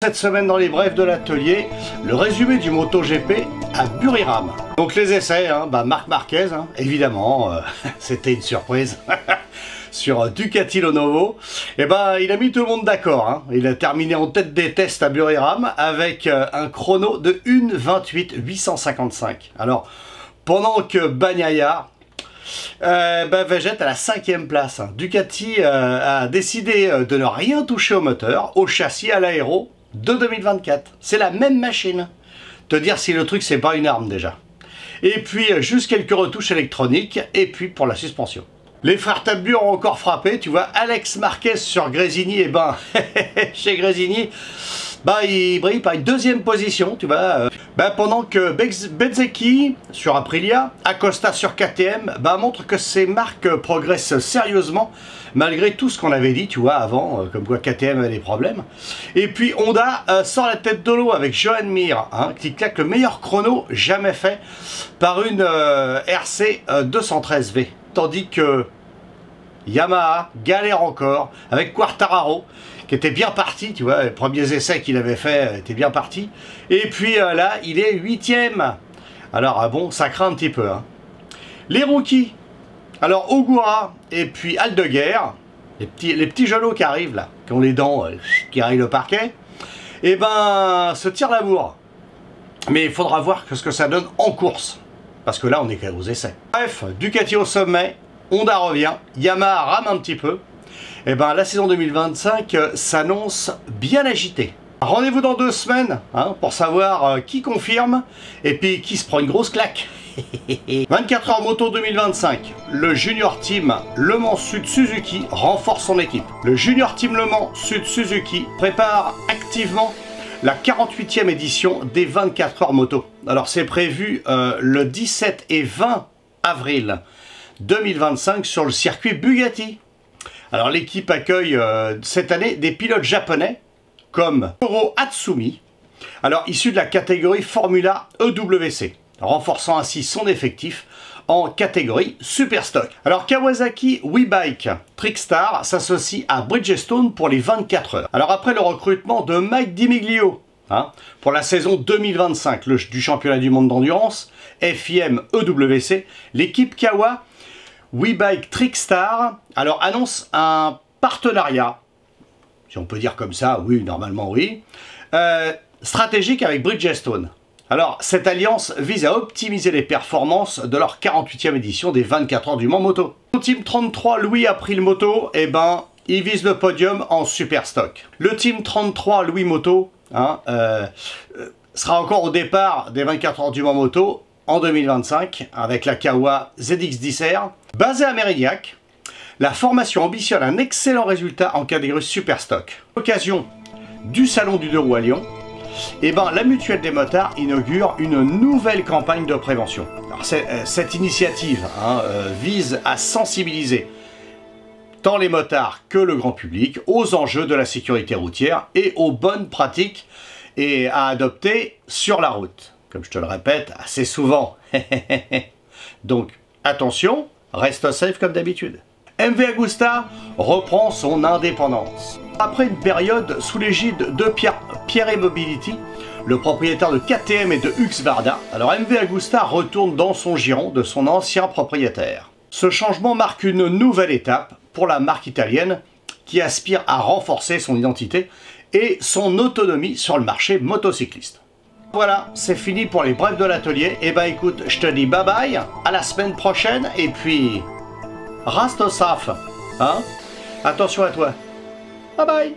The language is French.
Cette semaine dans les brefs de l'atelier, le résumé du MotoGP à Buriram. Donc les essais, Marc Marquez, évidemment, c'était une surprise. Sur Ducati Lenovo, il a mis tout le monde d'accord. Il a terminé en tête des tests à Buriram avec un chrono de 1:28.855. Alors, pendant que Bagnaia végète à la 5e place. Ducati a décidé de ne rien toucher au moteur, au châssis, à l'aéro de 2024. C'est la même machine. Te dire si le truc c'est pas une arme déjà. Et puis juste quelques retouches électroniques et puis pour la suspension. Les frères Tabbu ont encore frappé, tu vois, Alex Marquez sur Gresini, chez Gresini, il brille par une 2e position, tu vois, pendant que Bezzecchi sur Aprilia, Acosta sur KTM, montre que ces marques progressent sérieusement, malgré tout ce qu'on avait dit, tu vois, avant, comme quoi KTM avait des problèmes. Et puis Honda sort la tête de l'eau avec Joan Mir, qui claque le meilleur chrono jamais fait par une RC 213V. Tandis que Yamaha galère encore avec Quartararo qui était bien parti, tu vois, les premiers essais qu'il avait fait étaient bien partis. Et puis là, il est 8e. Alors ça craint un petit peu. Les rookies, alors Ogura et puis Aldeguer, les petits genoux qui arrivent là, qui ont les dents qui arrivent au parquet, se tirent la bourre. Mais il faudra voir ce que ça donne en course. Parce que là, on est qu'aux essais. Bref, Ducati au sommet, Honda revient, Yamaha rame un petit peu. La saison 2025 s'annonce bien agitée. Rendez-vous dans 2 semaines pour savoir qui confirme et puis qui se prend une grosse claque. 24 heures moto 2025, le Junior Team Le Mans Sud Suzuki renforce son équipe. Le Junior Team Le Mans Sud Suzuki prépare activement la 48e édition des 24 heures moto. Alors c'est prévu le 17 et 20 avril 2025 sur le circuit Bugatti. Alors l'équipe accueille cette année des pilotes japonais comme Koro Hatsumi, alors issu de la catégorie Formula EWC, renforçant ainsi son effectif en catégorie Superstock. Alors Kawasaki WeBike Trickstar s'associe à Bridgestone pour les 24 heures. Alors après le recrutement de Mike DiMiglio pour la saison 2025 du championnat du monde d'endurance FIM EWC, l'équipe Kawa WeBike Trickstar annonce un partenariat, si on peut dire comme ça, oui, normalement oui, stratégique avec Bridgestone. Alors, cette alliance vise à optimiser les performances de leur 48e édition des 24 heures du Mans Moto. Le Team 33 Louis April Moto, il vise le podium en Superstock. Le Team 33 Louis Moto sera encore au départ des 24 heures du Mans Moto en 2025 avec la Kawa ZX10R. Basée à Mérignac, la formation ambitionne un excellent résultat en catégorie Superstock. À l'occasion du Salon du 2 roues à Lyon, la Mutuelle des motards inaugure une nouvelle campagne de prévention. Alors, cette initiative vise à sensibiliser tant les motards que le grand public aux enjeux de la sécurité routière et aux bonnes pratiques à adopter sur la route. Comme je te le répète assez souvent. Donc attention, reste safe comme d'habitude. MV Agusta reprend son indépendance. Après une période sous l'égide de Pierre Mobility, le propriétaire de KTM et de Husqvarna, alors MV Agusta retourne dans son giron de son ancien propriétaire. Ce changement marque une nouvelle étape pour la marque italienne qui aspire à renforcer son identité et son autonomie sur le marché motocycliste. Voilà, c'est fini pour les brefs de l'atelier. Écoute, je te dis bye bye, à la semaine prochaine et puis... Reste safe, attention à toi. Bye bye.